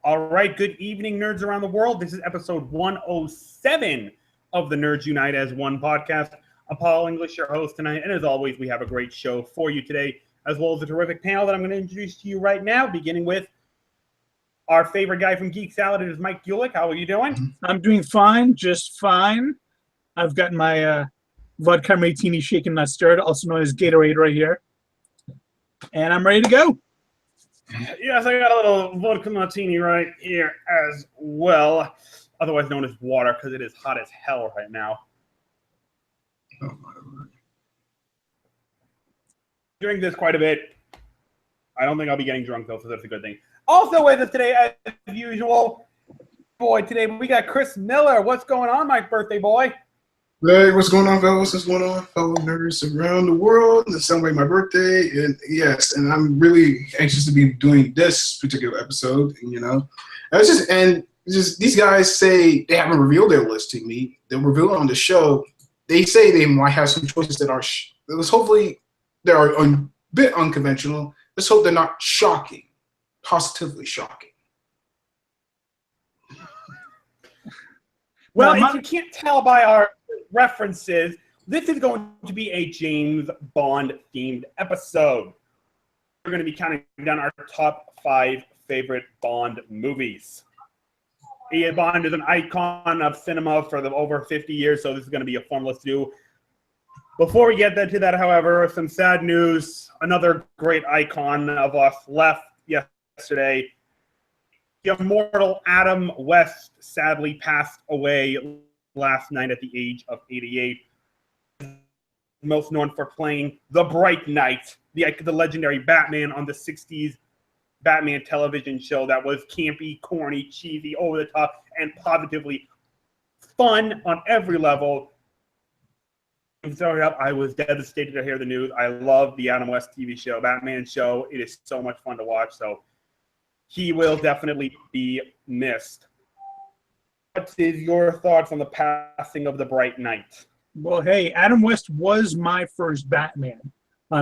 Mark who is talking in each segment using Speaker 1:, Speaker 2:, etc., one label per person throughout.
Speaker 1: All right, good evening, nerds around the world. This is episode 107 of the Nerds Unite as One podcast. I'm Paul English, your host tonight, and as always, we have a great show for you today, as well as a terrific panel that I'm going to introduce to you right now, beginning with our favorite guy from Geek Salad. It is Mike Gulick. How are you doing?
Speaker 2: I'm doing fine, just fine. I've got my vodka martini shaken not stirred, also known as Gatorade right here, and I'm ready to go.
Speaker 1: Yes, I got a little vodka martini right here as well, otherwise known as water, because it is hot as hell right now.
Speaker 3: Oh my Lord.
Speaker 1: Drink this quite a bit. I don't think I'll be getting drunk though, so that's a good thing. Also with us today, as usual, boy, today we got Chris Miller. What's going on, my birthday boy?
Speaker 3: Hey, what's going on, fellas? What's going on, fellow nerds around the world? It's celebrating my birthday, and yes, and I'm really anxious to be doing this particular episode. And, you know, these guys say they haven't revealed their list to me. They'll reveal it on the show. They say they might have some choices that are, hopefully, they are a bit unconventional. Let's hope they're not shocking, positively shocking.
Speaker 1: Well, if you can't tell by our references, this is going to be a James Bond-themed episode. We're going to be counting down our top 5 favorite Bond movies. Ian Bond is an icon of cinema for the over 50 years, so this is going to be a fun list to do. Before we get to that, however, some sad news. Another great icon of us left yesterday. The immortal Adam West sadly passed away last night at the age of 88. Most known for playing the Bright Knight, the legendary Batman on the 60s Batman television show that was campy, corny, cheesy, over the top, and positively fun on every level. I was devastated to hear the news. I love the Adam West TV show, Batman show. It is so much fun to watch, so he will definitely be missed. What is your thoughts on the passing of the Bright Knight?
Speaker 2: Well, hey, Adam West was my first Batman.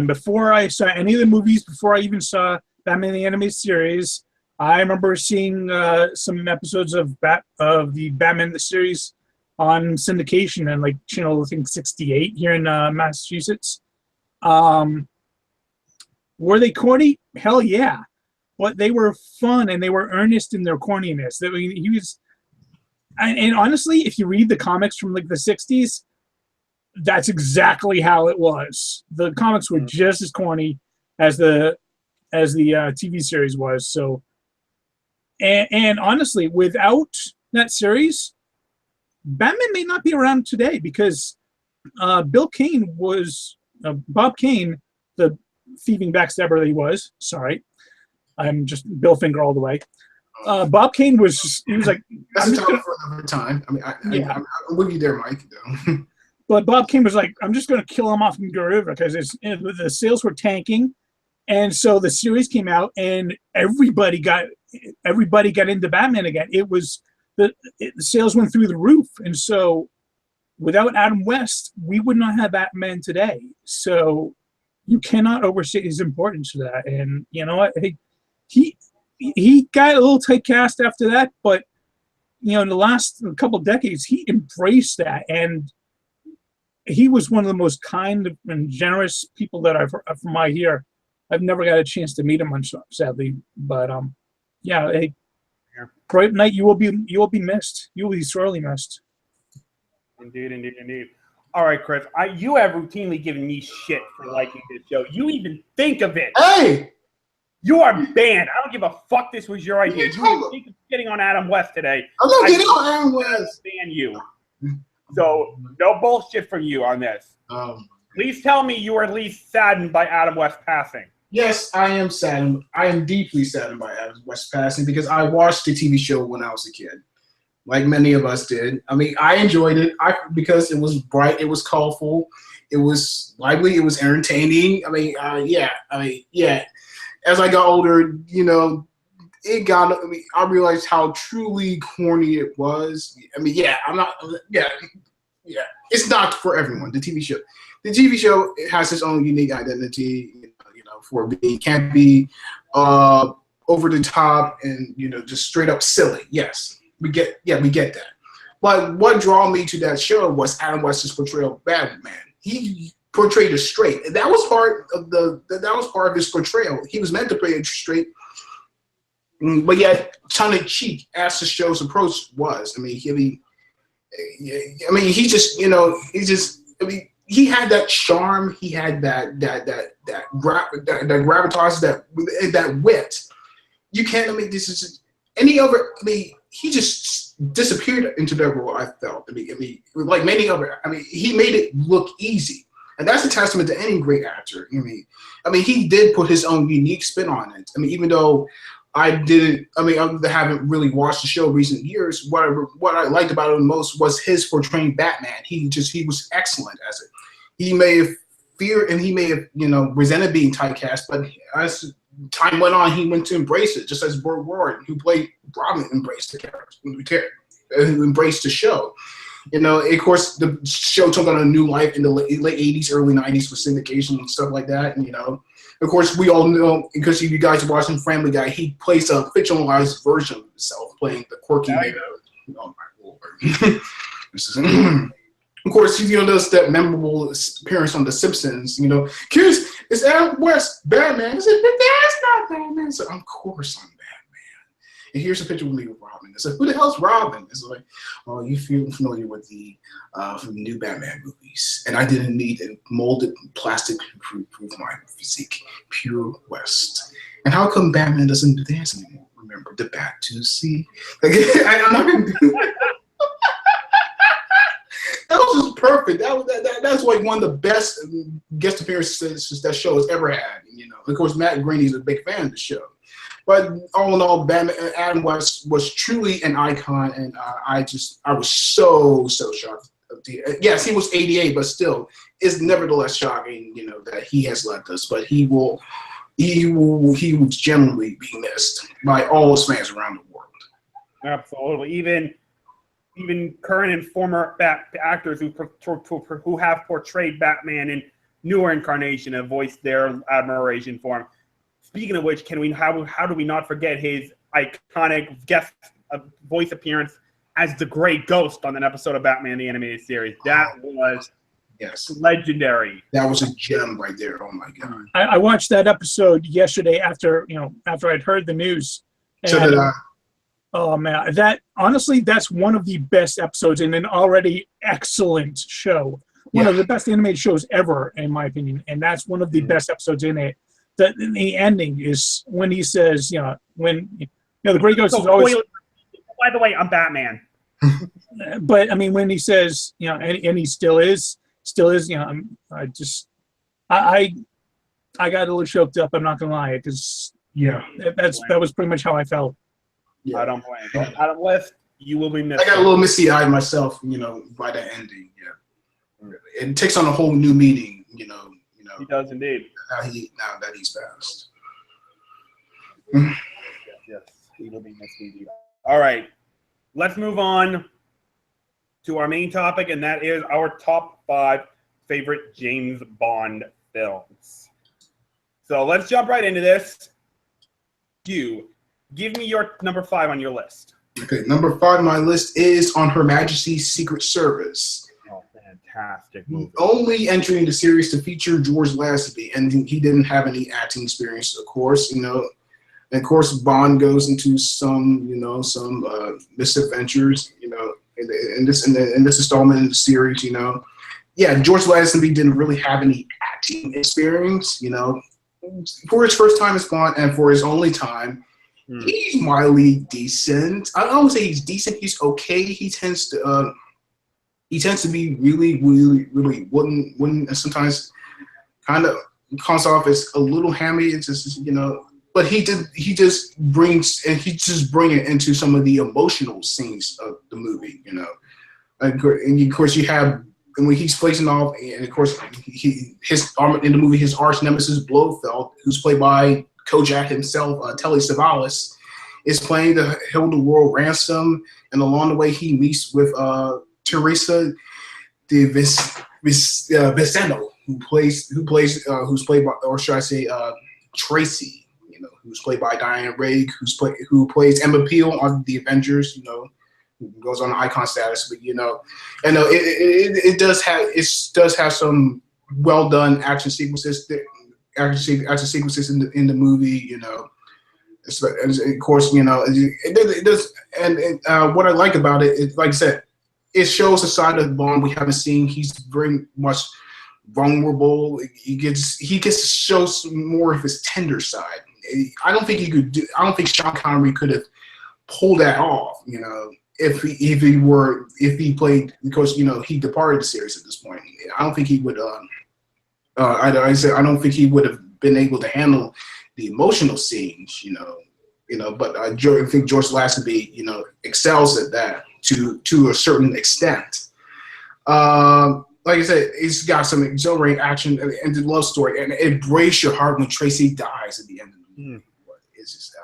Speaker 2: Before I saw any of the movies, before I even saw Batman the Animated Series, I remember seeing some episodes of the Batman the series on syndication and like channel, I think, 68 here in Massachusetts. Were they corny? Hell yeah. But they were fun and they were earnest in their corniness. He was, and honestly, if you read the comics from like the 60s, that's exactly how it was. The comics were just as corny as the TV series was. So, and honestly, without that series, Batman may not be around today because Bob Kane, the thieving backstabber that he was. Sorry, I'm just Bill Finger all the way. Bob Kane was like,
Speaker 3: that's a topic for another time. I mean, I'm with you there, Mike. Though.
Speaker 2: But Bob Kane was like, I'm just going to kill him off and go over because the sales were tanking, and so the series came out and everybody got into Batman again. It was the sales went through the roof, and so without Adam West, we would not have Batman today. So you cannot overstate his importance to that. And you know what? He got a little typecast after that, but you know, in the last couple of decades, he embraced that, and he was one of the most kind and generous people that from my here. I've never got a chance to meet him, sadly, but yeah, hey, Bright Knight, you will be missed. You will be sorely missed.
Speaker 1: Indeed. All right, Chris, you have routinely given me shit for liking this show. You even think of it.
Speaker 3: Hey!
Speaker 1: You are banned. I don't give a fuck. This was your idea. You even think of getting on Adam West today.
Speaker 3: I'm not getting on Adam West.
Speaker 1: Ban you. So no bullshit from you on this. Please tell me you were at least saddened by Adam West passing.
Speaker 3: Yes, I am saddened. I am deeply saddened by Adam West passing because I watched the TV show when I was a kid, like many of us did. I mean, I enjoyed it because it was bright, it was colorful, it was lively, it was entertaining. Yeah. As I got older, you know, I realized how truly corny it was. I mean, it's not for everyone. The TV show has its own unique identity, you know, for being campy, over the top and just straight up silly. Yes, we get that. But what drew me to that show was Adam West's portrayal of Batman. He portrayed it straight, and that was part of his portrayal. He was meant to play it straight, but yet tongue in cheek as the show's approach was. He had that charm. He had that gravitas, that wit. You can't. This is any other. He just disappeared into that role. I felt. Like many other. He made it look easy, and that's a testament to any great actor. He did put his own unique spin on it. Even though I haven't really watched the show in recent years. What I liked about him most was his portraying Batman. He was excellent as it. He may have feared and he may have resented being typecast, but as time went on, he went to embrace it. Just as Burt Ward, who played Robin, embraced the character, who embraced the show. Of course, the show took on a new life in the late 80s, early 90s with syndication and stuff like that. And, of course, we all know, because you guys are watching Family Guy, he plays a fictionalized version of himself, playing the quirky man. Oh, my Lord. Of course, does that memorable appearance on The Simpsons. Kids, it's Adam West, Batman. I said, but that's not Batman. So, of course, I'm Batman. And here's a picture of me with Robin. It's like, who the hell's Robin? It's like, oh, you feel familiar with the new Batman movies. And I didn't need a molded plastic to prove my physique. Pure West. And how come Batman doesn't dance anymore? Remember the Bat to see? I'm not going to do that. That was just perfect. That's like one of the best guest appearances that show has ever had. Of course, Matt Groening's a big fan of the show. But all in all, Adam West was truly an icon, and I was so shocked. Yes, he was 88, but still, it's nevertheless shocking, that he has left us. But he will generally be missed by all his fans around the world.
Speaker 1: Absolutely, even current and former actors who have portrayed Batman in newer incarnation have voiced their admiration for him. Speaking of which, how do we not forget his iconic guest voice appearance as the Gray Ghost on an episode of Batman the Animated Series? That was legendary.
Speaker 3: That was a gem right there. Oh my God!
Speaker 2: I watched that episode yesterday after I'd heard the news.
Speaker 3: So did I.
Speaker 2: Oh man, that's one of the best episodes in an already excellent show. One of the best animated shows ever, in my opinion, and that's one of the best episodes in it. The ending is when he says, the Gray Ghost is always.
Speaker 1: By the way, I'm Batman.
Speaker 2: But when he says, and he still is, I got a little choked up. I'm not gonna lie, because that was pretty much how I felt.
Speaker 1: Yeah. I don't blame you. Adam West, you will be missed.
Speaker 3: I got a little misty-eyed myself, by the ending. Yeah, it takes on a whole new meaning.
Speaker 1: He does indeed.
Speaker 3: Now that he's passed.
Speaker 1: Yes, he will be missed indeed. All right, let's move on to our main topic, and that is our top 5 favorite James Bond films. So let's jump right into this. Give me your number 5 on your list.
Speaker 3: Okay, number 5 on my list is On Her Majesty's Secret Service.
Speaker 1: Oh, fantastic movie.
Speaker 3: Only entering the series to feature George Lazenby, and he didn't have any acting experience, of course. And of course, Bond goes into some misadventures, in this installment in the series. George Lazenby didn't really have any acting experience. For his first time as Bond and for his only time. He's mildly decent. I don't say he's decent. He's okay. He tends to be really, really, really wooden, and sometimes kind of comes off as a little hammy. It's just but he just bring it into some of the emotional scenes of the movie. And of course you have. And when he's facing off, and of course, in the movie, his arch nemesis Blofeld, who's played by Kojak himself, Telly Savalas, is playing the Hilda Ransom, and along the way he meets with Teresa de Viceno, who's played by, or should I say, Tracy, who's played by Diane Rigg, who plays Emma Peel on the Avengers. You know, who goes on icon status. But you know, and it does have some well done action sequences. Action sequences in the movie. You know. And of course, you know, it does. And what I like about it is, like I said, it shows a side of Bond we haven't seen. He's very much vulnerable. He gets to show some more of his tender side. I don't think Sean Connery could have pulled that off. You know, if he played, because you know he departed the series at this point. I don't think he would. I don't think he would have been able to handle the emotional scenes, you know, but I think George Lazenby, you know, excels at that to a certain extent. Like I said, it's got some exhilarating action and the love story, and it breaks your heart when Tracy dies at the end of the movie. It's just,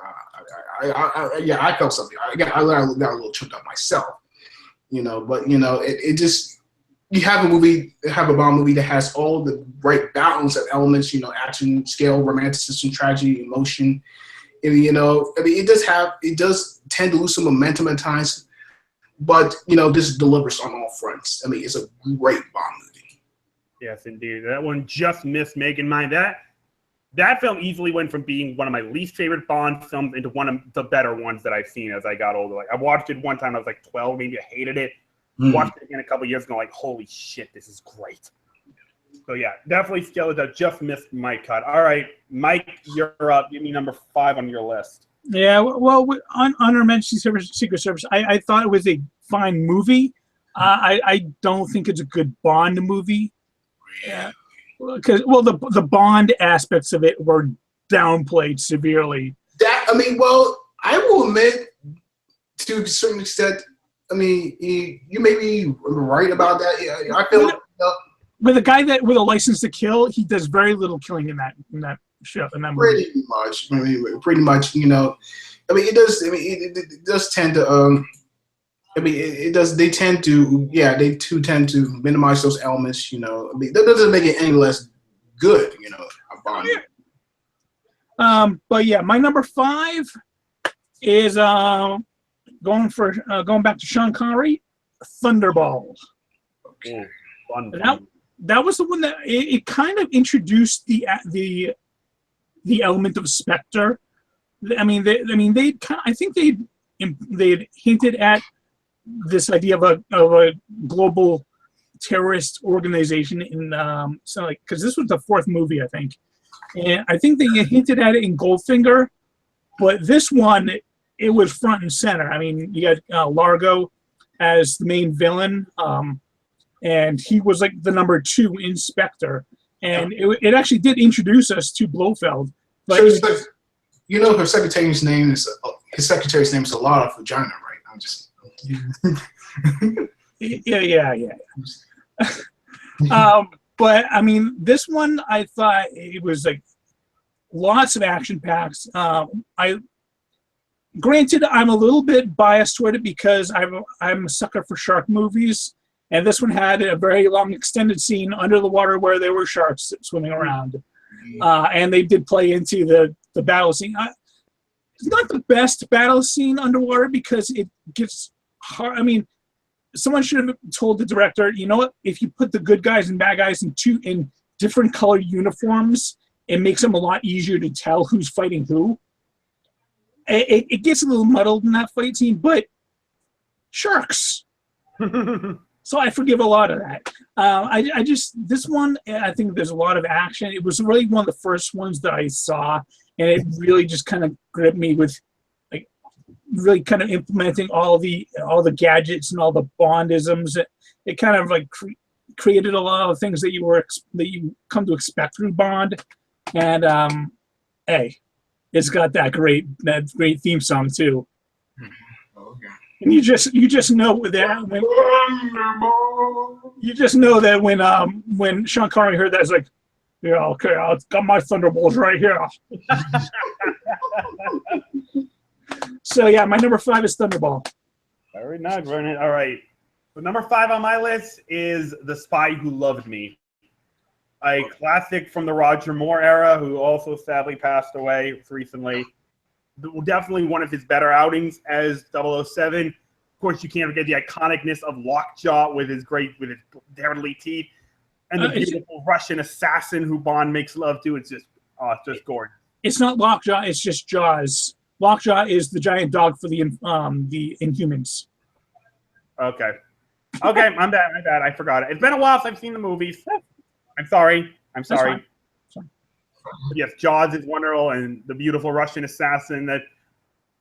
Speaker 3: I felt something. I got a little tripped up myself, you know, but you know, it just. You have a Bond movie that has all the right balance of elements, you know, action, scale, romanticism, tragedy, emotion. And, you know, I mean, it does tend to lose some momentum at times, but you know, this delivers on all fronts. I mean, it's a great Bond movie.
Speaker 1: Yes, indeed. That one just missed making mine. That film easily went from being one of my least favorite Bond films into one of the better ones that I've seen as I got older. Like I watched it one time, I was like 12, maybe I hated it. Watched it again a couple years ago, like, holy shit, this is great. So yeah, definitely Skeleton just missed my cut. All right, Mike, you're up. Give me number 5 on your list.
Speaker 2: Yeah, well, on Honor Mention Secret Service, I thought it was a fine movie. I don't think it's a good Bond movie. Yeah, because the Bond aspects of it were downplayed severely.
Speaker 3: I will admit to a certain extent. I mean, you may be right about that. Yeah, I feel
Speaker 2: with a guy with a license to kill, he does very little killing in that show. In that movie.
Speaker 3: Pretty much. I mean, pretty much. You know, I mean, it does. I mean, it does tend to. I mean, it does. They tend to. Yeah, they too tend to minimize those elements. You know, I mean, that doesn't make it any less good. You know, Bond.
Speaker 2: But yeah, my number 5 is going back to Sean Connery, Thunderball.
Speaker 1: Okay. Fun.
Speaker 2: That was the one that it kind of introduced the element of Spectre. I think they'd hinted at this idea of a global terrorist organization in because this was the 4th movie, I think, and I think they hinted at it in Goldfinger, but this one. It was front and center. I mean, you got Largo as the main villain, and he was like the number 2 inspector. And it actually did introduce us to Blofeld. But
Speaker 3: you know, her secretary's name is a lot of vagina, right? I'm just.
Speaker 2: Yeah. But I mean, this one I thought it was like lots of action packs. Granted, I'm a little bit biased toward it because I'm a sucker for shark movies, and this one had a very long extended scene under the water where there were sharks swimming around, and they did play into the battle scene. It's not the best battle scene underwater because it gets hard. I mean, someone should have told the director, you know what? If you put the good guys and bad guys in different colored uniforms, it makes them a lot easier to tell who's fighting who. It gets a little muddled in that fight scene, but sharks. So I forgive a lot of that. This one, I think there's a lot of action. It was really one of the first ones that I saw, and it really just kind of gripped me with, like, really kind of implementing all the gadgets and all the Bondisms. It kind of like created a lot of things that you come to expect through Bond, and hey. It's got that great theme song too.
Speaker 3: Okay.
Speaker 2: And you just know that when Sean Connery heard that, it's like, yeah, okay, I've got my Thunderbolts right here. So yeah, my number 5 is Thunderball.
Speaker 1: Very nice, Vernon. All right. So number 5 on my list is The Spy Who Loved Me. a classic from the Roger Moore era, who also sadly passed away recently. Definitely one of his better outings as 007. Of course, you can't forget the iconicness of Lockjaw with his deadly teeth, and the beautiful Russian assassin who Bond makes love to. It's just gorgeous.
Speaker 2: It's not Lockjaw; it's just Jaws. Lockjaw is the giant dog for the Inhumans.
Speaker 1: Okay, my bad. I forgot it. It's been a while since I've seen the movies. I'm sorry. Yes, Jaws is wonderful, and the beautiful Russian assassin.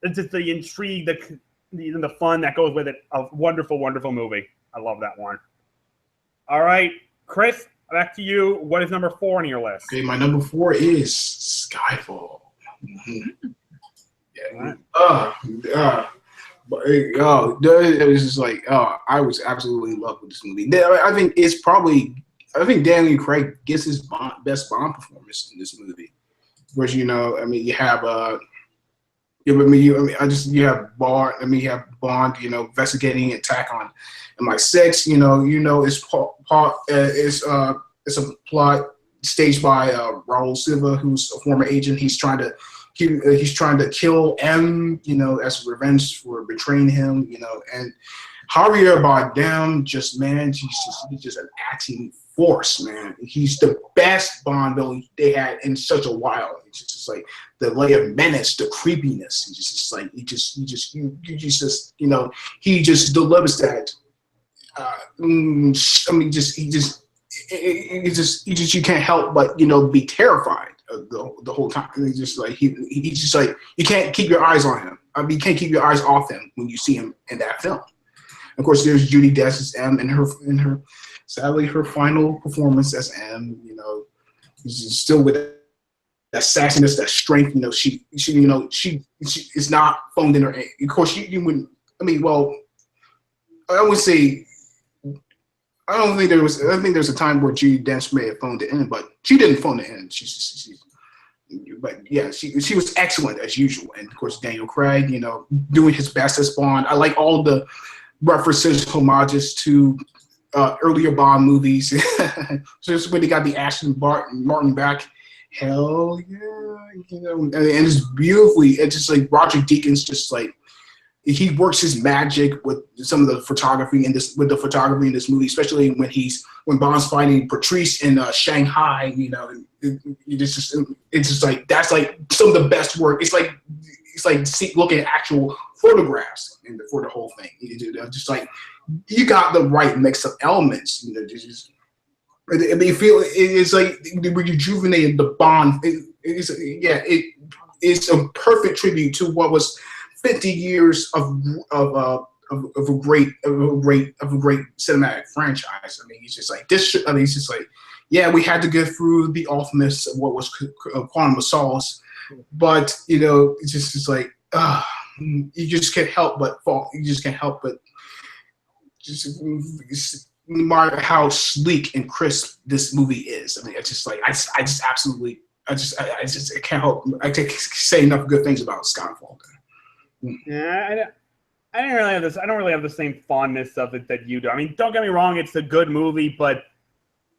Speaker 1: It's just the intrigue, the fun that goes with it. A wonderful, wonderful movie. I love that one. All right, Chris, back to you. What is number 4 on your list?
Speaker 3: Okay, my number 4 is Skyfall. Mm-hmm. Yeah. It was just like, I was absolutely in love with this movie. I think Daniel Craig gets his best Bond performance in this movie. Of course, you have you have Bond, investigating attack on MI6. It's a plot staged by Raul Silva, who's a former agent. He's trying to kill M, as revenge for betraying him, and Javier Bardem he's just an acting force, man. He's the best Bond villain they had in such a while. It's just like the layer of menace, the creepiness. He just delivers that. You can't help but be terrified the whole time. He's just like he's just like you can't keep your eyes on him. You can't keep your eyes off him when you see him in that film. Of course, there's Judi Dench as M, and her sadly her final performance as M. She's still with that sassiness, that strength. She is not phoned in her. Of course, you wouldn't. I would say. I think there's a time where Judi Dench may have phoned it in, but she didn't phone it in. She was excellent as usual. And of course, Daniel Craig, doing his best as Bond. I like all the references, homages to earlier Bond movies. Just when they got the Aston Martin back, hell yeah, and it's beautifully. It's just like Roger Deakins, just like. He works his magic with some of the photography in this movie, especially when Bond's fighting Patrice in Shanghai. It's just like that's like some of the best work. It's like looking at actual photographs for the whole thing. Just like you got the right mix of elements. It's like we rejuvenated the Bond. It's a perfect tribute to what was 50 years of a great cinematic franchise. It's just like this. It's just like, yeah, we had to get through the ultimates of what was Quantum of Solace, but it's just like you just can't help but fall. You just can't help but no matter how sleek and crisp this movie is. It's just like I can't help. I can't say enough good things about Skyfall.
Speaker 1: Yeah, I don't really have this. I don't really have the same fondness of it that you do. Don't get me wrong; it's a good movie, but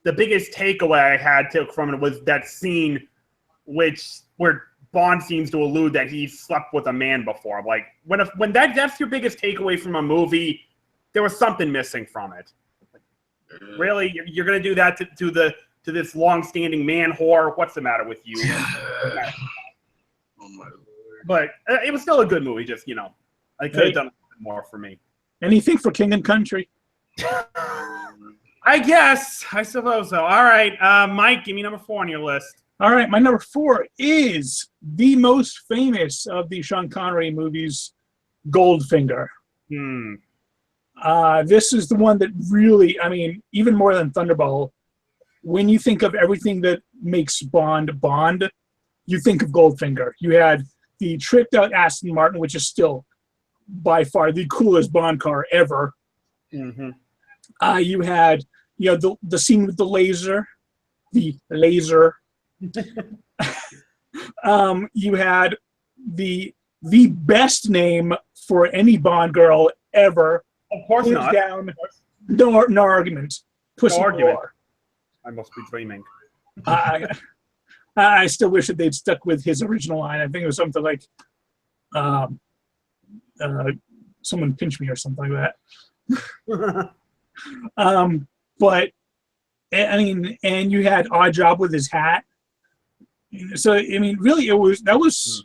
Speaker 1: the biggest takeaway I had from it was that scene, where Bond seems to allude that he slept with a man before. Like when that's your biggest takeaway from a movie, there was something missing from it. Really, you're gonna do that to this long-standing man whore? What's the matter with you?
Speaker 3: Oh my Lord.
Speaker 1: But it was still a good movie. Just I could have done a bit more for me.
Speaker 2: Anything for King and Country?
Speaker 1: I guess. I suppose so. All right, Mike, give me number 4 on your list.
Speaker 2: All right, my number 4 is the most famous of the Sean Connery movies, Goldfinger. This is the one that really, even more than Thunderball, when you think of everything that makes Bond, you think of Goldfinger. You had the tricked out Aston Martin, which is still by far the coolest Bond car ever.
Speaker 1: Mm-hmm.
Speaker 2: You had the scene with the laser. You had the best name for any Bond girl ever.
Speaker 1: Of course not.
Speaker 2: Down. No argument. Pussy
Speaker 1: no argument.
Speaker 2: Galore.
Speaker 1: I must be dreaming.
Speaker 2: I I still wish that they'd stuck with his original line. I think it was something like, um, "Someone pinch me" or something like that. But I mean, and you had Odd Job with his hat. So I mean, really, that was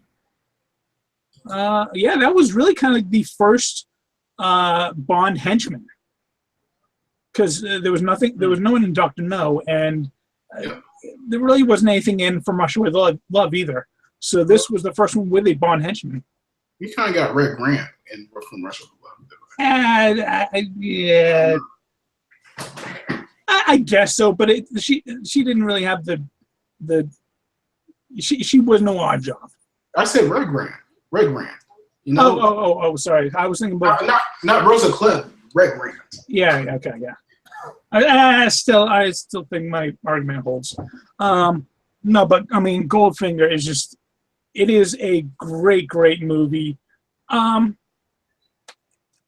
Speaker 2: really kind of the first Bond henchman, because there was no one in Doctor No, and there really wasn't anything in From Russia with Love either. So this was the first one with a Bond henchman.
Speaker 3: You kind of got Red Grant in From Russia with Love.
Speaker 2: Yeah, I guess so, but she didn't really have the she was no Odd Job.
Speaker 3: I said Red Grant. Red Grant. You
Speaker 2: know? Oh, sorry. I was thinking about
Speaker 3: not Rosa Cliff. Red Grant.
Speaker 2: Yeah. Okay. Yeah. I still think my argument holds. No, but I mean, Goldfinger is is a great movie. The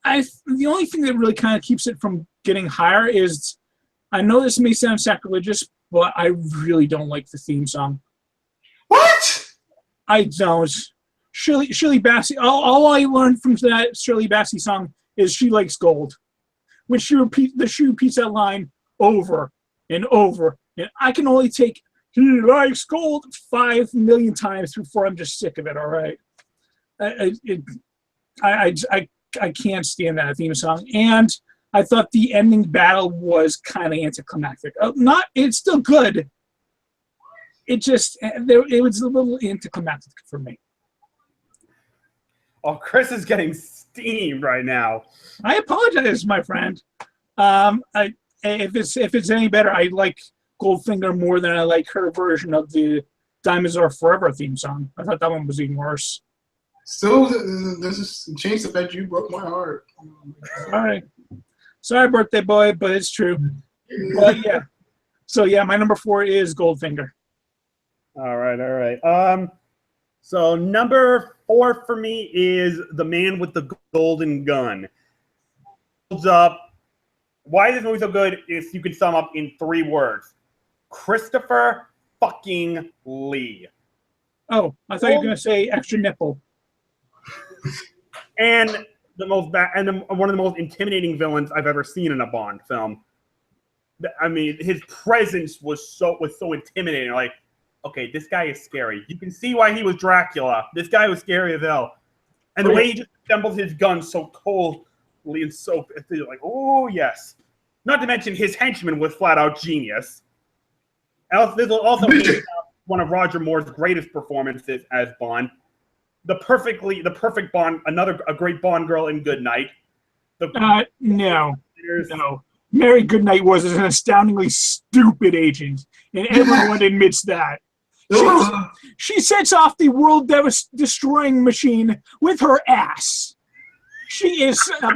Speaker 2: only thing that really kind of keeps it from getting higher is, I know this may sound sacrilegious, but I really don't like the theme song.
Speaker 3: What?
Speaker 2: I don't. Shirley Bassey. All I learned from that Shirley Bassey song is she likes gold. When she repeats that line over and over, and I can only take "he likes gold" 5 million times before I'm just sick of it. All right. I can't stand that theme song, and I thought the ending battle was kind of anticlimactic. It's still good. It was a little anticlimactic for me.
Speaker 1: Oh, Chris is getting steamed right now.
Speaker 2: I apologize, my friend. If it's any better, I like Goldfinger more than I like her version of the "Diamonds Are Forever" theme song. I thought that one was even worse.
Speaker 3: Still, there's a chance that you broke my heart.
Speaker 2: Sorry, birthday boy, but it's true. But yeah. So yeah, my number 4 is Goldfinger.
Speaker 1: All right. So number 4 for me is The Man with the Golden Gun. Holds up. Why is this movie so good? Is you can sum up in 3 words: Christopher fucking Lee.
Speaker 2: Oh, I thought you were gonna say extra nipple.
Speaker 1: And one of the most intimidating villains I've ever seen in a Bond film. I mean, his presence was so intimidating. Like, okay, this guy is scary. You can see why he was Dracula. This guy was scary as hell. And the way he just assembles his gun so coldly and so like, oh yes. Not to mention his henchman was flat out genius. This will also be one of Roger Moore's greatest performances as Bond. The perfect Bond, a great Bond girl in Goodnight.
Speaker 2: No. Mary Goodnight was an astoundingly stupid agent, and everyone admits that. She sets off the world-destroying machine with her ass. She's a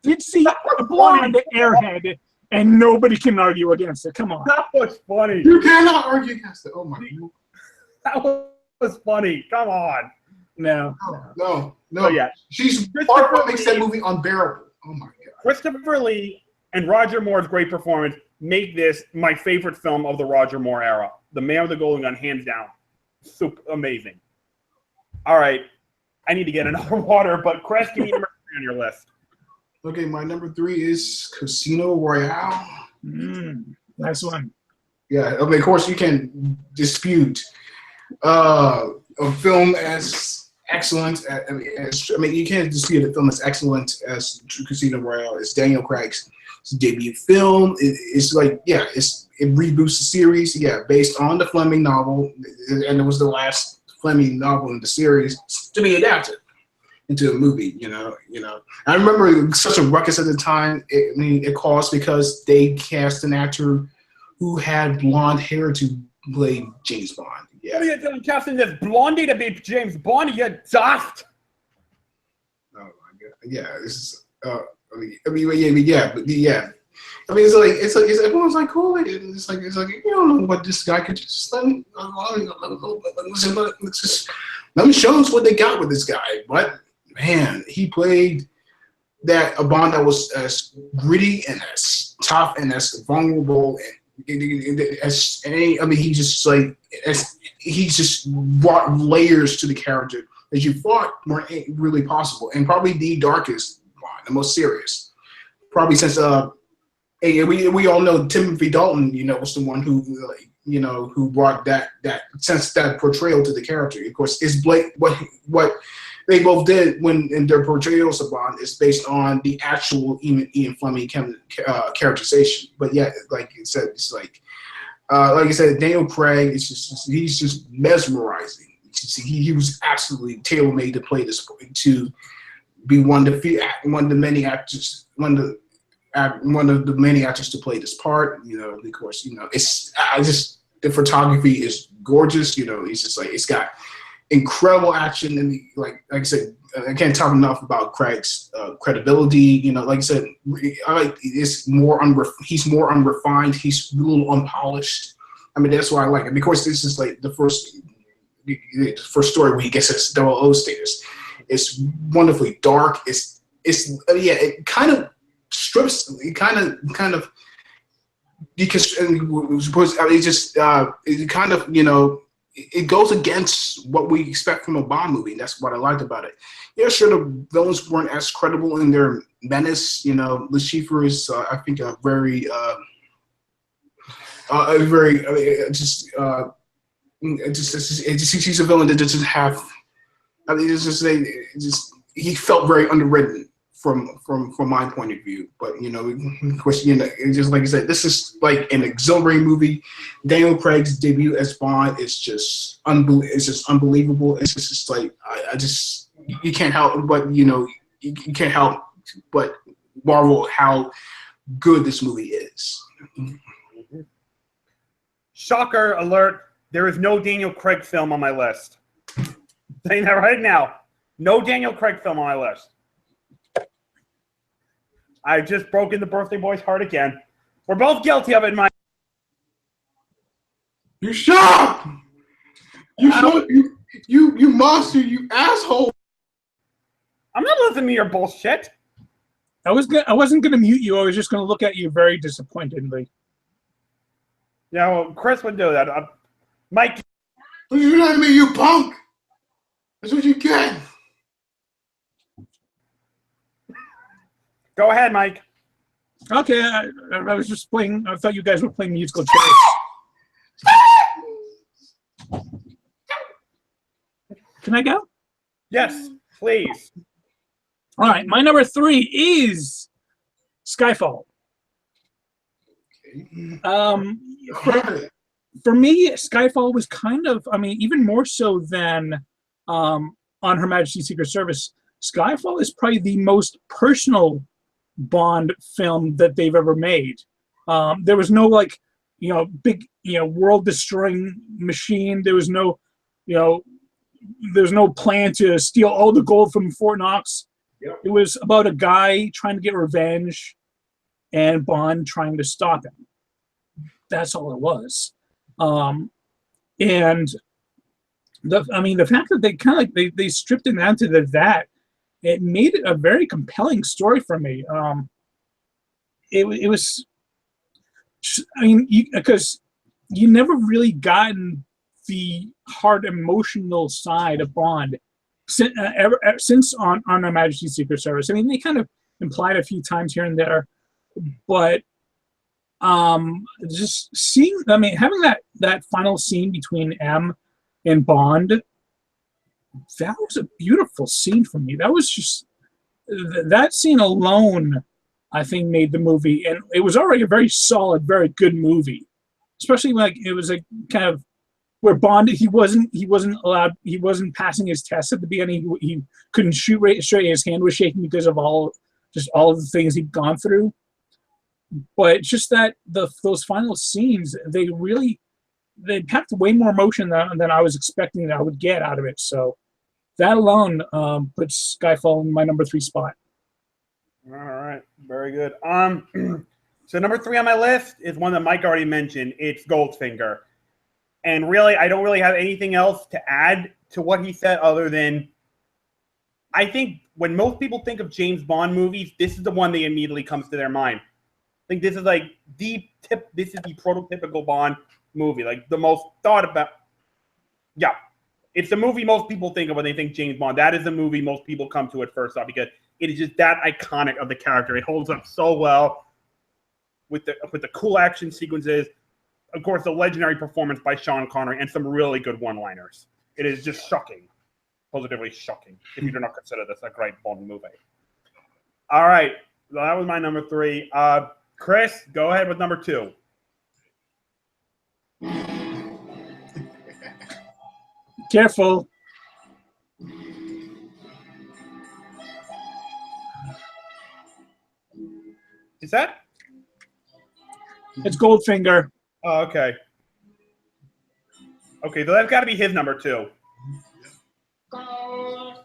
Speaker 2: ditzy blonde airhead, and nobody can argue against it. Come on.
Speaker 1: That was funny.
Speaker 3: You cannot argue against it. Oh my God.
Speaker 1: That was funny. Come on.
Speaker 2: No.
Speaker 3: So,
Speaker 1: yeah.
Speaker 3: She's far from makes that movie unbearable. Oh my God.
Speaker 1: Christopher Lee and Roger Moore's great performance make this my favorite film of the Roger Moore era. The Man with the Golden Gun, hands down. Super amazing. All right. I need to get another water, but Chris, give me number 3 on your list.
Speaker 3: Okay, my number 3 is Casino Royale.
Speaker 2: Nice one.
Speaker 3: Yeah, I mean, of course, you can dispute a film as excellent. You can't dispute a film as excellent as Casino Royale. It's Daniel Craig's debut film. It's like, yeah, it reboots the series. Yeah, based on the Fleming novel, and it was the last Fleming novel in the series to be adapted into a movie. You know. I remember it was such a ruckus at the time. It caused because they cast an actor who had blonde hair to play James Bond. Yeah.
Speaker 1: Casting this blondie to be James Bond, you daft.
Speaker 3: Oh my God. Yeah. This is. Yeah. I mean, it's like everyone's like, cool. It's like you don't know what this guy could just let me show us what they got with this guy. But man, he played a Bond that was as gritty and as tough and as vulnerable he just like he just brought layers to the character that you thought weren't really possible, and probably the darkest one, the most serious, probably since we all know Timothy Dalton, was the one who who brought that portrayal to the character. Of course, it's what they both did when in their portrayals of Bond is based on the actual Ian Fleming characterization. But yeah, like you said, it's like I said, Daniel Craig he's just mesmerizing. He was absolutely tailor made to play this, to be one of the many actors, one of the many actors to play this part. Of course, it's the photography is gorgeous. It's just like it's got incredible action, and like I said, I can't talk enough about Craig's credibility. Like I said, he's more unrefined. He's a little unpolished. I mean, that's why I like it, because this is like the first story where he gets his 00 status. It's wonderfully dark. It kind of strips. It kind of because it kind of it goes against what we expect from a Bond movie, and that's what I liked about it. Yeah, sure, the villains weren't as credible in their menace. Le Chiffre is, I think, he's a villain that doesn't have. I mean, he felt very underwritten from my point of view. But of course, just like I said, this is like an exhilarating movie. Daniel Craig's debut as Bond is just unbelievable. It's just like you can't help but you can't help but marvel how good this movie is.
Speaker 1: Shocker alert! There is no Daniel Craig film on my list. Saying that right now, no Daniel Craig film on my list. I've just broken the birthday boy's heart again. We're both guilty of it, Mike.
Speaker 3: You shut! You monster! You asshole!
Speaker 1: I'm not listening to your bullshit.
Speaker 2: I wasn't gonna mute you. I was just gonna look at you very disappointedly.
Speaker 1: Yeah, well, Chris would do that. Mike.
Speaker 3: What you at me, you punk? That's what you get.
Speaker 1: Go ahead, Mike.
Speaker 2: Okay, I was just playing. I thought you guys were playing musical chairs. Can I go?
Speaker 1: Yes, please.
Speaker 2: All right, my number 3 is Skyfall. For me, Skyfall was kind of, even more so than on Her Majesty's Secret Service. Skyfall is probably the most personal Bond film that they've ever made. There was no big world destroying machine. There was no there's no plan to steal all the gold from Fort Knox. Yep. It was about a guy trying to get revenge and Bond trying to stop him. That's all it was. And the fact that they kind of they stripped it down to that, it made it a very compelling story for me. It was, because you never really gotten the hard emotional side of Bond since on Her Majesty's Secret Service. They kind of implied a few times here and there, but just seeing, having that final scene between M and Bond, that was a beautiful scene for me. That was just, that scene alone, I think, made the movie, and it was already a very solid, very good movie. Especially it was a kind of where Bond, he wasn't passing his test at the beginning. He couldn't shoot right straight. His hand was shaking because of all of the things he'd gone through. But just that those final scenes, they packed way more emotion than I was expecting that I would get out of it. So that alone puts Skyfall in my number 3 spot.
Speaker 1: All right, very good. So number 3 on my list is one that Mike already mentioned. It's Goldfinger, and really, I don't really have anything else to add to what he said other than I think when most people think of James Bond movies, this is the one that immediately comes to their mind. think this is like this is the prototypical Bond movie, like the most thought about. Yeah, it's the movie most people think of when they think James Bond. That is the movie most people come to it first off because it is just that iconic of the character. It holds up so well with the cool action sequences. Of course, the legendary performance by Sean Connery and some really good one-liners. It is just shocking, positively shocking, if you do not consider this a great Bond movie. All right, so that was my number 3. Chris, go ahead with number 2.
Speaker 2: Careful.
Speaker 1: Is that?
Speaker 2: It's Goldfinger.
Speaker 1: Oh, okay. Okay, so that's got to be his number 2. All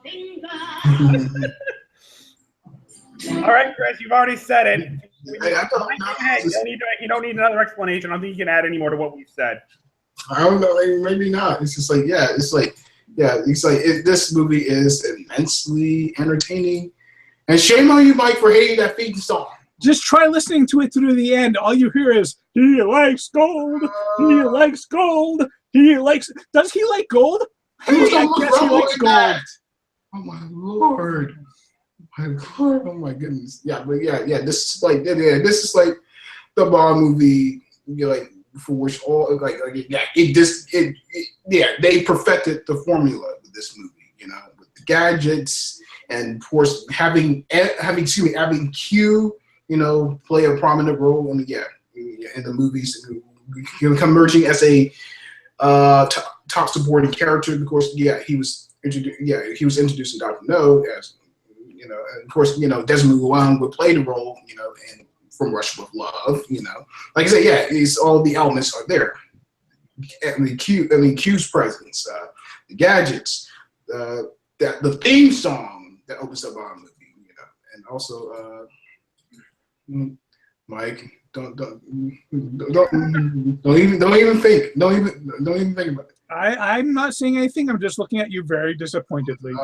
Speaker 1: right, Chris, you've already said it. You don't need another explanation. I don't think you can add any more to what we've said.
Speaker 3: I don't know, maybe not. It's just like, this movie is immensely entertaining. And shame on you, Mike, for hating that theme song.
Speaker 2: Just try listening to it through the end. All you hear is, he likes gold, he likes gold, he likes... Does he like gold? Hey, I guess he likes gold.
Speaker 3: Oh, my Lord. Oh, my goodness. Yeah, but yeah, this is like the Bond movie, like, for which all, they perfected the formula with this movie, with the gadgets, and of course, having Q, play a prominent role in the movies, emerging as a top supporting character. Of course, he was introduced in Dr. No as, and of course, Desmond Llewellyn would play the role, and from Russia with Love, like I said, it's all the elements are there. Q's presence, the gadgets, the theme song that opens up our movie, and also, Mike, don't even think about it.
Speaker 2: I'm not saying anything. I'm just looking at you very disappointedly.
Speaker 3: You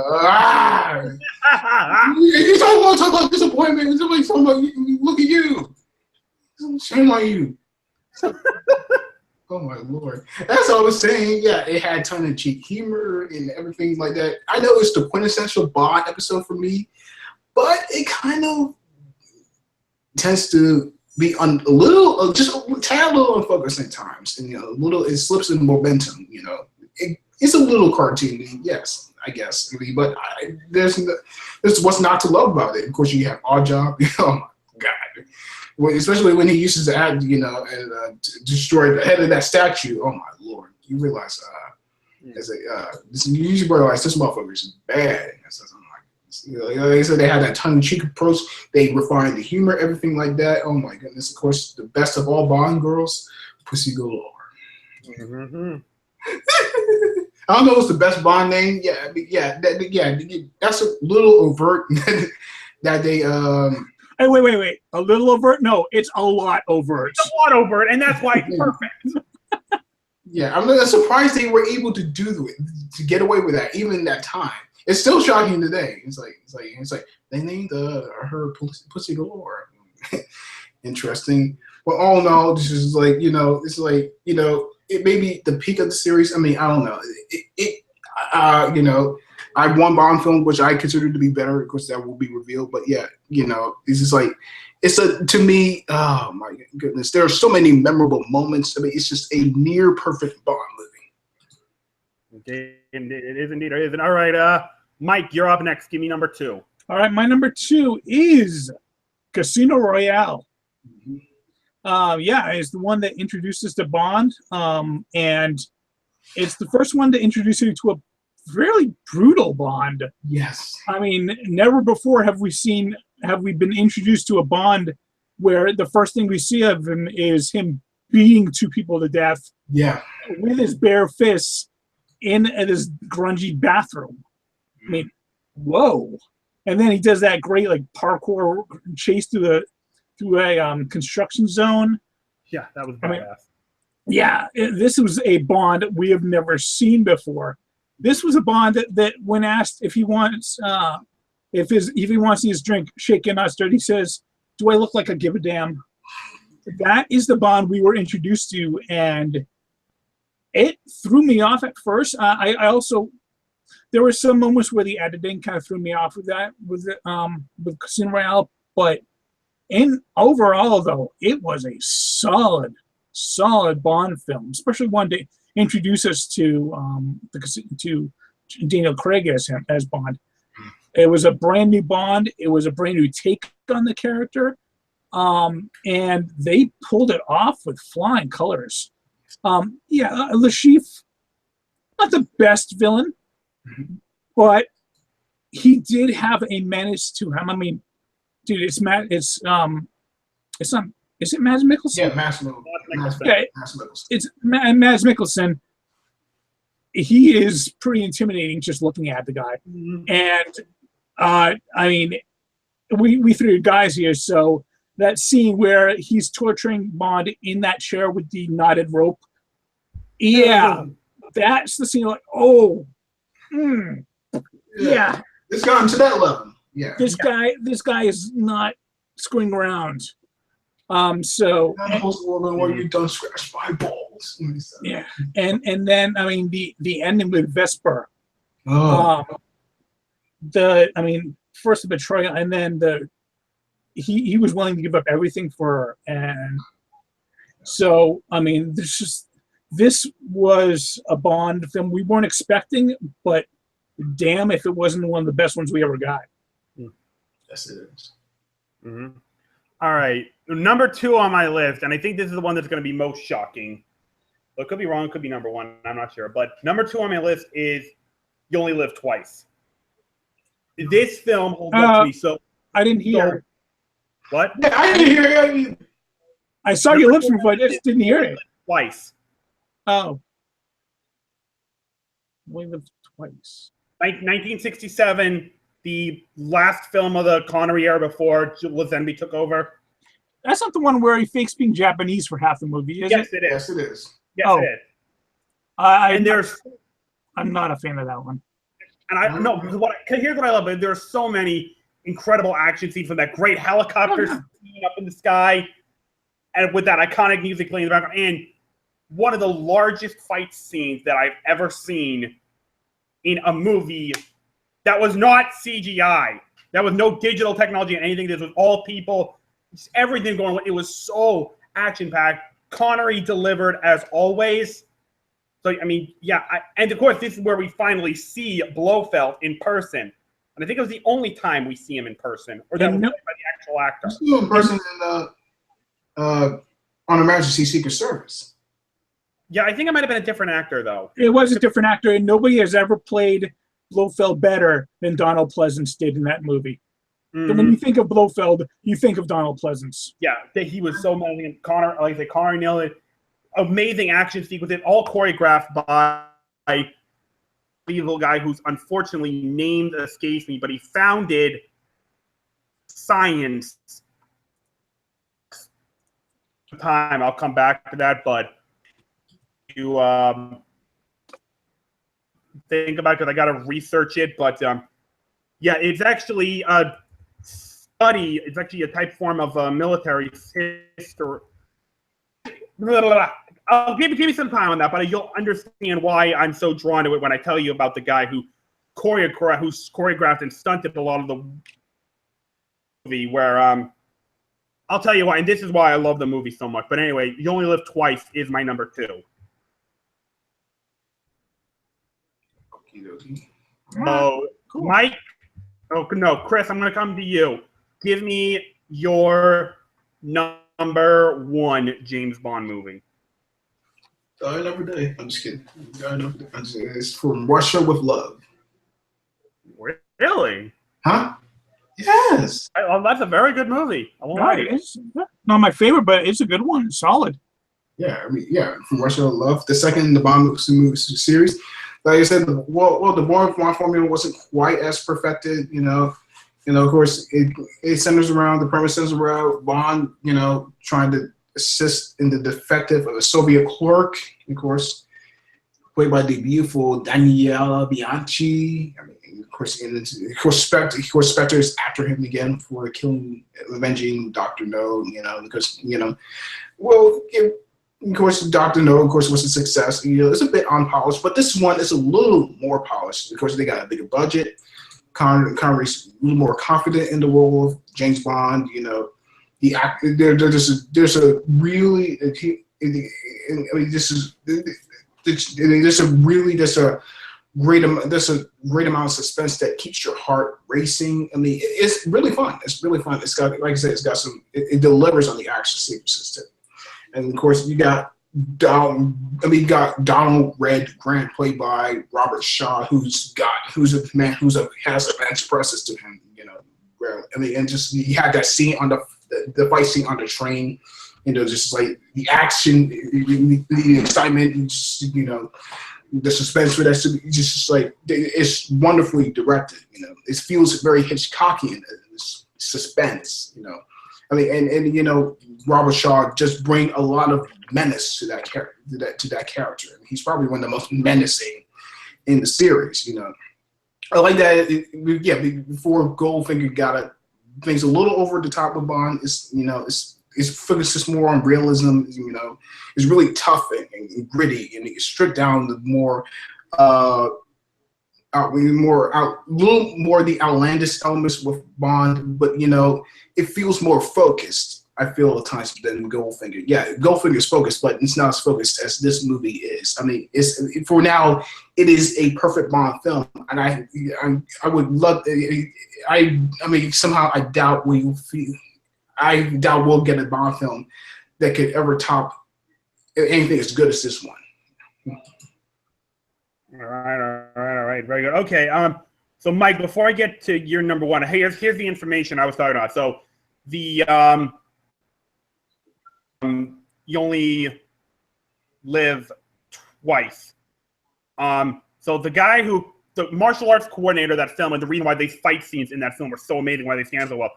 Speaker 3: don't talk about disappointment. Somebody's talking about look at you. Shame on you. Oh my Lord. That's all I was saying. Yeah, it had tongue-in-cheek humor and everything like that. I know it's the quintessential Bond episode for me, but it kind of tends to be just a tad unfocused at times, and it slips in momentum. It's a little cartoony, yes, I guess, but there's what's not to love about it. Of course, you have Oddjob. Oh my God, especially when he uses the ad, and to destroy the head of that statue. Oh my Lord, you realize, you usually realize this motherfucker is bad. Like I said, they had that tongue-in-cheek approach. They refined the humor, everything like that. Oh my goodness! Of course, the best of all Bond girls, Pussy Galore. Mm-hmm. I don't know what's the best Bond name. That's a little overt. That they
Speaker 2: Hey, wait. A little overt? No, it's a lot overt.
Speaker 1: It's a lot overt, and that's why it's perfect.
Speaker 3: Yeah, I'm surprised they were able to to get away with that, even in that time. It's still shocking today. It's like they named her Pussy Galore. Interesting. Well, all in all, this is like, it may be the peak of the series. I mean, I don't know. I have one Bond film which I consider to be better. Of course, that will be revealed. But yeah, it's just like to me. Oh my goodness, there are so many memorable moments. I mean, it's just a near perfect Bond movie.
Speaker 1: It is indeed. It is. All right, Mike, you're up next. Give me number 2.
Speaker 2: All right, my number 2 is Casino Royale. Mm-hmm. It's the one that introduces the Bond, and it's the first one to introduce you to a really brutal Bond.
Speaker 3: Yes.
Speaker 2: I mean, never before have we been introduced to a Bond where the first thing we see of him is him beating 2 people to death.
Speaker 3: Yeah.
Speaker 2: With his bare fists in his grungy bathroom. I mean, whoa! And then he does that great parkour chase through a construction zone.
Speaker 1: Yeah, that was badass.
Speaker 2: This was a Bond we have never seen before. This was a Bond that when asked if he wants his drink shaken not stirred, he says, "Do I look like I give a damn?" that is the Bond we were introduced to, and it threw me off at first. I also, there were some moments where the editing kind of threw me off with Casino Royale, but overall though, it was a solid Bond film, especially one to introduce us to Daniel Craig as Bond. It was a brand new Bond. It was a brand new take on the character, and they pulled it off with flying colors. Le Chiffre, not the best villain, but he did have a menace to him. I mean, dude, is it Mads Mikkelsen?
Speaker 3: Yeah, Mads Mikkelsen.
Speaker 2: Yeah, it's Mads Mikkelsen. He is pretty intimidating just looking at the guy. And I mean, we three guys here, so that scene where he's torturing Bond in that chair with the knotted rope, that's the scene. Like, yeah,
Speaker 3: it's gotten to that level. Yeah,
Speaker 2: this guy is not screwing around. So
Speaker 3: where you don't scratch my balls.
Speaker 2: Yeah, and then I mean the ending with Vesper. First the betrayal, and then he was willing to give up everything for her, and so I mean this was a Bond film we weren't expecting, but damn if it wasn't one of the best ones we ever got.
Speaker 3: Yes, it is.
Speaker 1: Mm-hmm. All right, number 2 on my list, and I think this is the one that's going to be most shocking. Well, it could be wrong, it could be number 1, I'm not sure. But number 2 on my list is You Only Live Twice. This film holds up to me so...
Speaker 2: I didn't hear.
Speaker 1: What?
Speaker 3: Yeah, I didn't hear it.
Speaker 2: I saw your lips move, but I just didn't hear it.
Speaker 1: Twice.
Speaker 2: Oh. Only Lived Twice.
Speaker 1: 1967, the last film of the Connery era before Lazenby took over.
Speaker 2: That's not the one where he fakes being Japanese for half the movie, is
Speaker 1: yes,
Speaker 2: it?
Speaker 3: Yes, it is.
Speaker 1: Yes, it is.
Speaker 2: I'm not a fan of that one.
Speaker 1: And here's what I love. There's so many incredible action scenes from that great helicopter scene up in the sky, and with that iconic music playing in the background, and one of the largest fight scenes that I've ever seen in a movie that was not CGI. That was no digital technology or anything. This was all people, just everything going on. It was so action-packed. Connery delivered as always. So, I mean, and of course, this is where we finally see Blofeld in person. And I think it was the only time we see him in person, or that was by the actual actor.
Speaker 3: You see him in person on Her Majesty's Secret Service.
Speaker 1: Yeah, I think it might have been a different actor, though.
Speaker 2: It was a different actor, and nobody has ever played Blofeld better than Donald Pleasance did in that movie. Mm-hmm. So when you think of Blofeld, you think of Donald Pleasance.
Speaker 1: Yeah, he was so amazing. Connery nailed it. Amazing action sequence, all choreographed by the evil guy whose unfortunately name escapes me, but he founded Science. Time I'll come back to that, but you think about it because I got to research it. But it's actually a study. It's actually a type form of military history. I'll give you some time on that, but you'll understand why I'm so drawn to it when I tell you about the guy who choreographed and stunted a lot of the movie. Where I'll tell you why, and this is why I love the movie so much. But anyway, You Only Live Twice is my number 2. Oh, cool. Mike. Oh no, Chris. I'm going to come to you. Give me your number 1 James Bond movie.
Speaker 3: Die Another Day. I'm just kidding. It's From Russia with Love.
Speaker 1: Really?
Speaker 3: Huh? Yes.
Speaker 1: That's a very good movie.
Speaker 2: It's not my favorite, but it's a good one. It's solid.
Speaker 3: Yeah, From Russia with Love. The second in the Bond movie series. Like I said, the Bond formula wasn't quite as perfected, of course, it centers around, the premise centers around Bond, trying to assist in the defective of a Soviet clerk. Of course, played by the beautiful Daniela Bianchi. I mean, of course, Spectre is after him again for avenging Dr. No, because, well, of course, Dr. No, of course, was a success. It's a bit unpolished, but this one is a little more polished because they got a bigger budget. Connery's a little more confident in the role of James Bond. The act there's a really great amount of suspense that keeps your heart racing. I mean, it's really fun. It's really fun. It's got, like I said, it delivers on the action sequences too. And of course, you got Donald Red Grant, played by Robert Shaw, has immense presence to him. I mean, and just you had that scene on the fight scene on the train. Just like the action, the excitement, and just, the suspense for that. Just like it's wonderfully directed. It feels very Hitchcockian. Suspense. I mean, and Robert Shaw just bring a lot of menace to that character. He's probably one of the most menacing in the series. I like that. Before Goldfinger got things a little over the top of Bond, it focuses more on realism. It's really tough and gritty, and it stripped down the a little more the outlandish elements with Bond, but it feels more focused. I feel at times than Goldfinger. Yeah, Goldfinger is focused, but it's not as focused as this movie is. I mean, for now, it is a perfect Bond film, and I would love. I mean, somehow I doubt we'll get a Bond film that could ever top anything as good as this one.
Speaker 1: All right. Very good. Okay. So Mike, before I get to your number one, here's the information I was talking about. So the you only live twice. So the martial arts coordinator of that film, and the reason why these fight scenes in that film are so amazing, why they stand so well.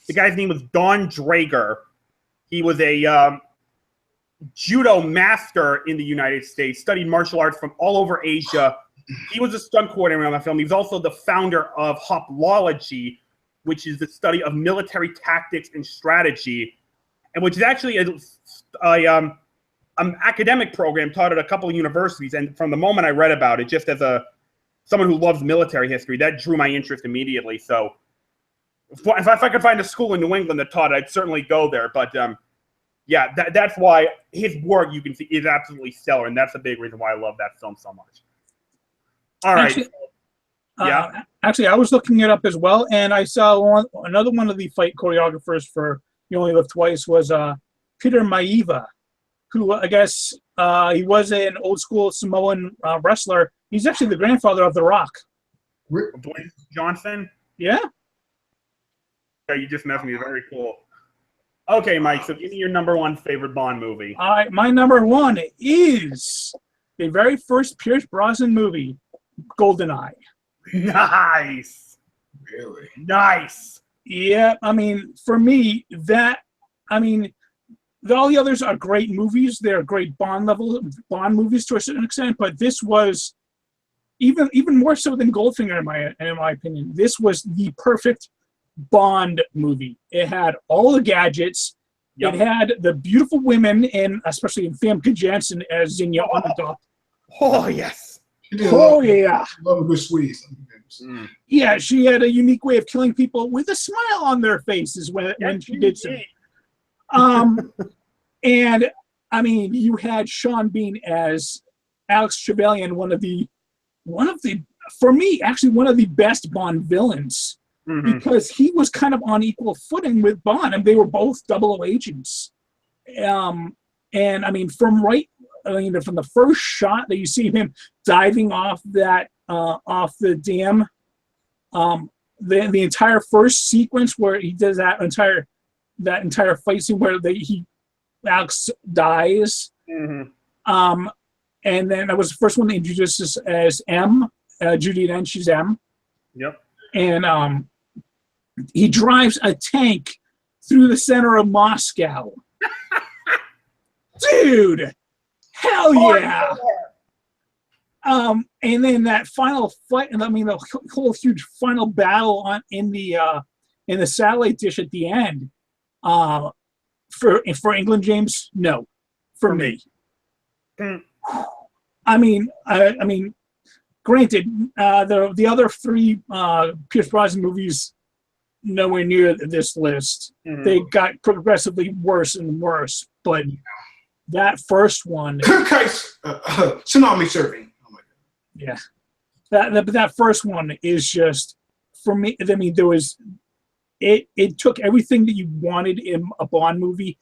Speaker 1: The guy's name was Don Draeger. He was a judo master in the United States, studied martial arts from all over Asia. He was a stunt coordinator on that film. He was also the founder of Hoplology, which is the study of military tactics and strategy, and which is actually an academic program taught at a couple of universities. And from the moment I read about it, just as someone who loves military history, that drew my interest immediately. So if I could find a school in New England that taught it, I'd certainly go there. But yeah, that's why his work, you can see, is absolutely stellar, and that's a big reason why I love that film so much. All right.
Speaker 2: Actually, I was looking it up as well, and I saw another one of the fight choreographers for You Only Live Twice was Peter Maiva, who I guess he was an old school Samoan wrestler. He's actually the grandfather of The Rock.
Speaker 1: Dwayne Johnson?
Speaker 2: Yeah.
Speaker 1: You just messed me. Very cool. Okay, Mike, so give me your number one favorite Bond movie.
Speaker 2: All right, my number one is the very first Pierce Brosnan movie, GoldenEye.
Speaker 1: Nice.
Speaker 3: Really?
Speaker 1: Nice.
Speaker 2: Yeah, I mean, for me, all the others are great movies. They're great Bond movies to a certain extent, but this was even more so than Goldfinger in my opinion. This was the perfect Bond movie. It had all the gadgets. Yep. It had the beautiful women, and especially in Famke Janssen as Zinnia on the top.
Speaker 1: Oh yes.
Speaker 2: Yeah.
Speaker 3: Love a good squeeze.
Speaker 2: Yeah, she had a unique way of killing people with a smile on their faces when she did so. And I mean, you had Sean Bean as Alex Trevelyan, one of the for me actually one of the best Bond villains. Mm-hmm. Because he was kind of on equal footing with Bond, and they were both 00 agents. And I mean, from the first shot that you see him diving off the dam, the entire first sequence where he does that entire fight scene where Alex dies,
Speaker 1: mm-hmm.
Speaker 2: And then that was the first one they introduced as M, Judi Dench, she's M.
Speaker 1: Yep.
Speaker 2: And he drives a tank through the center of Moscow. Dude, hell yeah! And then that final fight, and I mean the whole huge final battle in the satellite dish at the end. For England, James, no, for me. I mean, granted, the other three Pierce Brosnan movies nowhere near this list. Mm-hmm. They got progressively worse and worse, but that first one,
Speaker 3: tsunami surfing. Oh my god!
Speaker 2: Yeah, that first one is just, for me. I mean, it took everything that you wanted in a Bond movie,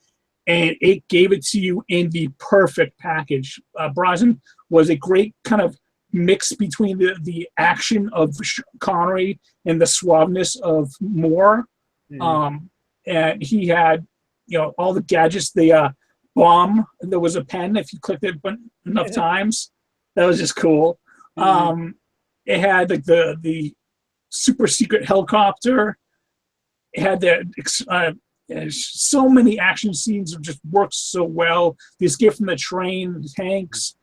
Speaker 2: and it gave it to you in the perfect package. Brosnan was a great kind of mix between the action of Connery and the suaveness of Moore. Mm-hmm. And he had, all the gadgets. The bomb, there was a pen if you clicked it enough times. That was just cool. Mm-hmm. It had like the super secret helicopter. It had so many action scenes that just worked so well. The escape from the train, the tanks.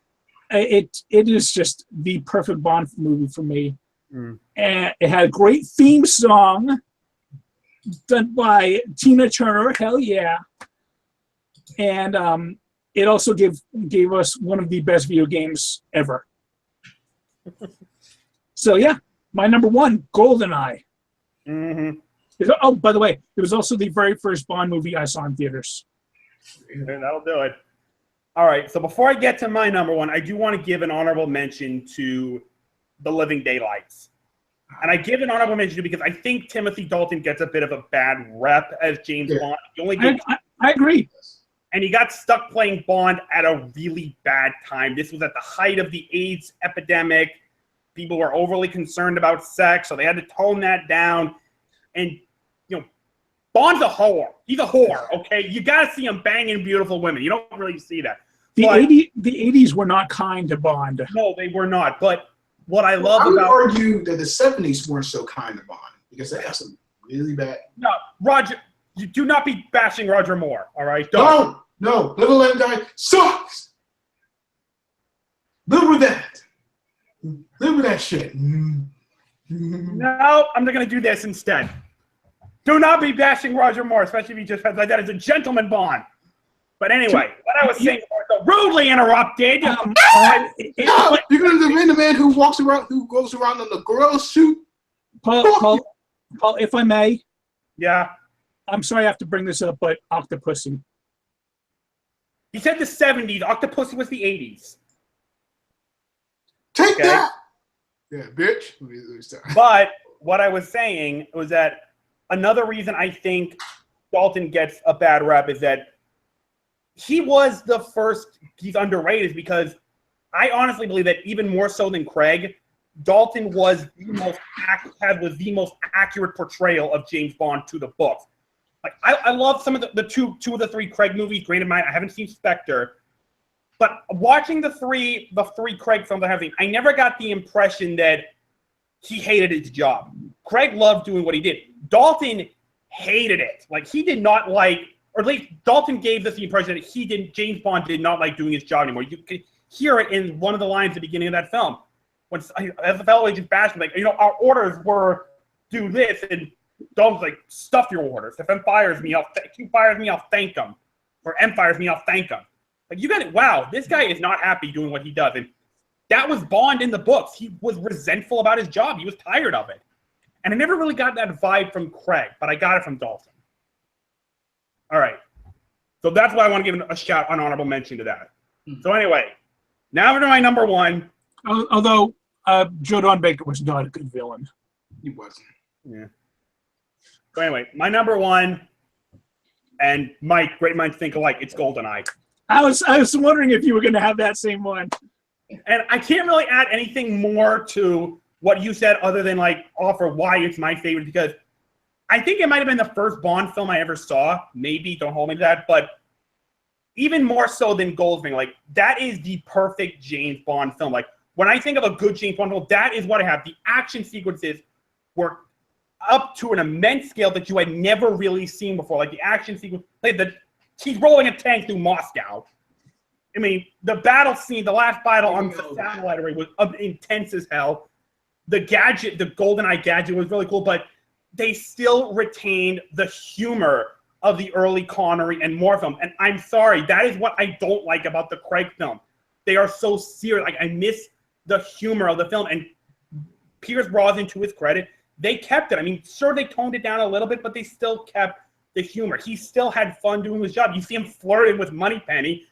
Speaker 2: It is just the perfect Bond movie for me. Mm. And it had a great theme song done by Tina Turner. Hell yeah! And it also gave us one of the best video games ever. So yeah, my number one, GoldenEye. Mm-hmm. Oh, by the way, it was also the very first Bond movie I saw in theaters.
Speaker 1: That'll do it. All right, so before I get to my number one, I do want to give an honorable mention to The Living Daylights. And I give an honorable mention because I think Timothy Dalton gets a bit of a bad rep as James Bond.
Speaker 2: I agree.
Speaker 1: And he got stuck playing Bond at a really bad time. This was at the height of the AIDS epidemic. People were overly concerned about sex, so they had to tone that down. And, Bond's a whore. He's a whore, okay? You got to see him banging beautiful women. You don't really see that.
Speaker 2: The 80s were not kind to Bond.
Speaker 1: No, they were not. But what I love
Speaker 3: I would argue that the 70s weren't so kind to Bond because they have some really bad.
Speaker 1: No, Roger, you do not be bashing Roger Moore, all right?
Speaker 3: No, Live and Let Die sucks. Live with that. Live with that shit.
Speaker 1: No, I'm not going to do this instead. Do not be bashing Roger Moore, especially if he just has like that as a gentleman Bond. But anyway, what I was saying, so rudely interrupted.
Speaker 3: You're going to defend the man who goes around in the girl suit?
Speaker 2: Paul, if I may.
Speaker 1: Yeah.
Speaker 2: I'm sorry I have to bring this up, but Octopussy.
Speaker 1: He said the 70s. Octopussy was the 80s.
Speaker 3: Take that! Yeah, bitch.
Speaker 1: But what I was saying was that another reason I think Dalton gets a bad rep is that he was the first, he's underrated because I honestly believe that even more so than Craig, Dalton was the most accurate portrayal of James Bond to the books. Like I love some of the two of the three Craig movies. Granted, I haven't seen Spectre, but watching the three Craig films I have seen, I never got the impression that he hated his job. Craig loved doing what he did. Dalton hated it. Like he did not like, or at least Dalton gave us the impression that James Bond did not like doing his job anymore. You could hear it in one of the lines at the beginning of that film. When as the fellow agent bashing, like, our orders were do this, and Dalton's like, stuff your orders. If M fires me, I'll thank him. Or M fires me, I'll thank him. Like, you got it. Wow, this guy is not happy doing what he does. And that was Bond in the books. He was resentful about his job. He was tired of it. And I never really got that vibe from Craig, but I got it from Dalton. All right. So that's why I want to give a shout, an honorable mention to that. Mm-hmm. So anyway, now to my number one.
Speaker 2: Although Joe Don Baker was not a good villain.
Speaker 3: He wasn't.
Speaker 1: Yeah. So anyway, my number one, and Mike, great minds think alike, it's GoldenEye.
Speaker 2: I was wondering if you were going to have that same one.
Speaker 1: And I can't really add anything more to what you said other than offer why it's my favorite, because I think it might have been the first Bond film I ever saw. Maybe, don't hold me to that, but even more so than Goldfinger, that is the perfect James Bond film. When I think of a good James Bond film, that is what I have. The action sequences were up to an immense scale that you had never really seen before. The action sequence, he's rolling a tank through Moscow. I mean, the battle scene, the last battle on the satellite array was intense as hell. The gadget, the GoldenEye gadget was really cool, but they still retained the humor of the early Connery and Moore film. And I'm sorry, that is what I don't like about the Craig film. They are so serious. Like, I miss the humor of the film. And Pierce Brosnan, to his credit, they kept it. I mean, sure, they toned it down a little bit, but they still kept the humor. He still had fun doing his job. You see him flirting with Moneypenny.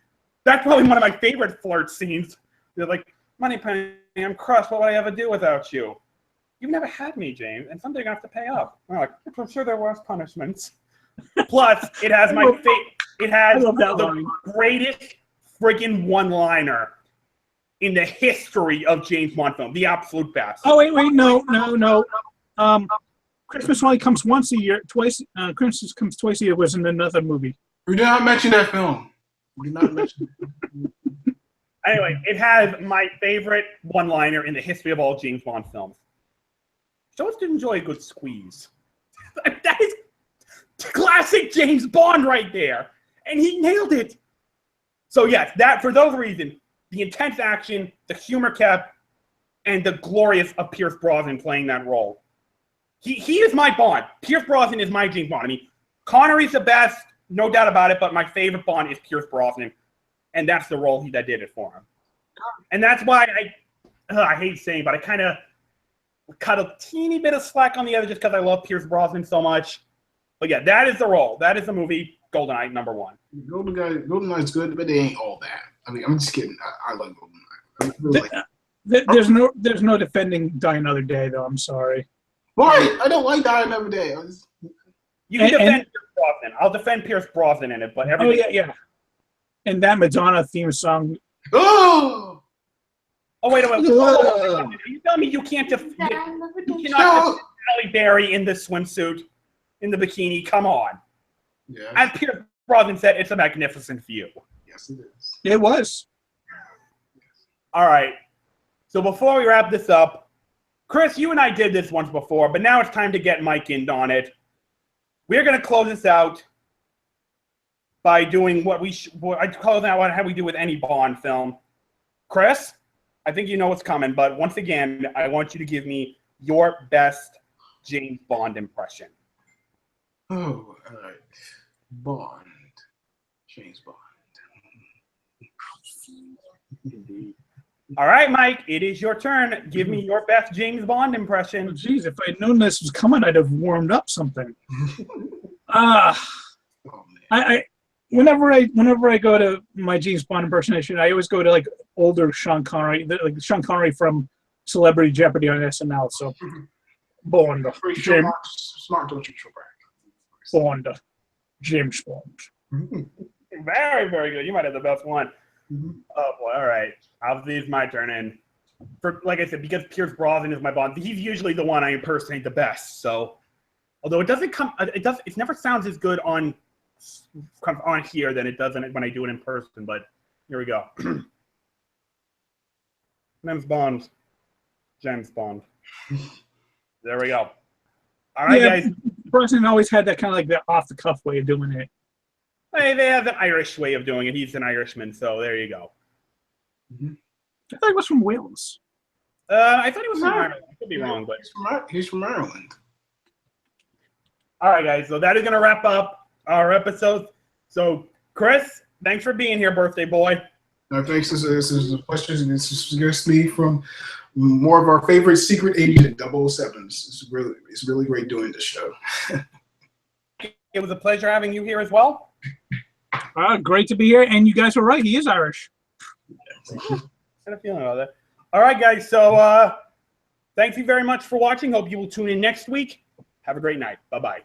Speaker 1: That's probably one of my favorite flirt scenes. They're like, Moneypenny, I'm crushed. What would I ever do without you? You've never had me, James, and someday you're going to have to pay up. I'm like, I'm sure there are worse punishments. Plus, it has my favorite. It has the greatest friggin' one-liner in the history of James Bond film. The absolute best.
Speaker 2: Oh, wait, no. Christmas only comes once a year. Christmas comes twice a year was in another movie.
Speaker 3: We did not mention that film. We did not mention it.
Speaker 1: Anyway, it has my favorite one-liner in the history of all James Bond films. Show us to enjoy a good squeeze. That is classic James Bond right there. And he nailed it. So yes, that for those reasons, the intense action, the humor kept, and the glorious of Pierce Brosnan playing that role. He is my Bond. Pierce Brosnan is my James Bond. I mean, Connery's the best, no doubt about it, but my favorite Bond is Pierce Brosnan. And that's the role that did it for him. And that's why I hate saying, but I kind of cut a teeny bit of slack on the other just because I love Pierce Brosnan so much. But yeah, that is the role. That is the movie GoldenEye #1.
Speaker 3: GoldenEye's good, but they ain't all that. I mean, I'm just kidding. I like GoldenEye. Really
Speaker 2: there's no defending Die Another Day, though. I'm sorry.
Speaker 3: Why? I don't like Die Another Day.
Speaker 1: You can defend Pierce Brosnan. I'll defend Pierce Brosnan in it, but everything.
Speaker 2: Oh yeah. And that Madonna theme song.
Speaker 3: Oh!
Speaker 1: Oh, wait. Are you telling me you cannot defend Halle Berry in the swimsuit, in the bikini? Come on.
Speaker 3: Yeah.
Speaker 1: As Pierce Brosnan said, it's a magnificent view.
Speaker 3: Yes, it is.
Speaker 2: It was.
Speaker 1: All right. So before we wrap this up, Chris, you and I did this once before, but now it's time to get Mike in on it. We're going to close this out by doing what I'd call that how we do with any Bond film. Chris, I think you know what's coming, but once again, I want you to give me your best James Bond impression.
Speaker 3: Oh, all right. Bond. James Bond.
Speaker 1: Indeed. All right, Mike, it is your turn. Give me your best James Bond impression.
Speaker 2: Oh, geez, if I'd known this was coming, I'd have warmed up something. Whenever I go to my James Bond impersonation, I always go to like older Sean Connery, like Sean Connery from Celebrity Jeopardy on SNL. So, Bond, James,
Speaker 3: smart, don't you,
Speaker 2: Bond, James Bond.
Speaker 1: Very, very good. You might have the best one.
Speaker 3: Mm-hmm.
Speaker 1: Oh boy! All right, it's my turn. And for like I said, because Pierce Brosnan is my Bond, he's usually the one I impersonate the best. So, although it never sounds as good on here than it does when I do it in person. But here we go. Name's Bond, James Bond. There we go. All right, guys.
Speaker 2: Brosnan always had that kind of like the off the cuff way of doing it.
Speaker 1: Hey, they have the Irish way of doing it. He's an Irishman, so there you go.
Speaker 3: Mm-hmm.
Speaker 2: I thought he was from Wales.
Speaker 1: I thought he was from Ireland. I could be wrong, but
Speaker 3: he's from Ireland.
Speaker 1: All right, guys. So that is going to wrap up our episode. So, Chris, thanks for being here, birthday boy.
Speaker 3: Thanks. This is a question. This is just me from more of our favorite secret agent 007s. It's really great doing this show.
Speaker 1: It was a pleasure having you here as well.
Speaker 2: Great to be here, and you guys were right. He is Irish.
Speaker 1: I had a feeling about that. All right, guys. So thank you very much for watching. Hope you will tune in next week. Have a great night. Bye-bye.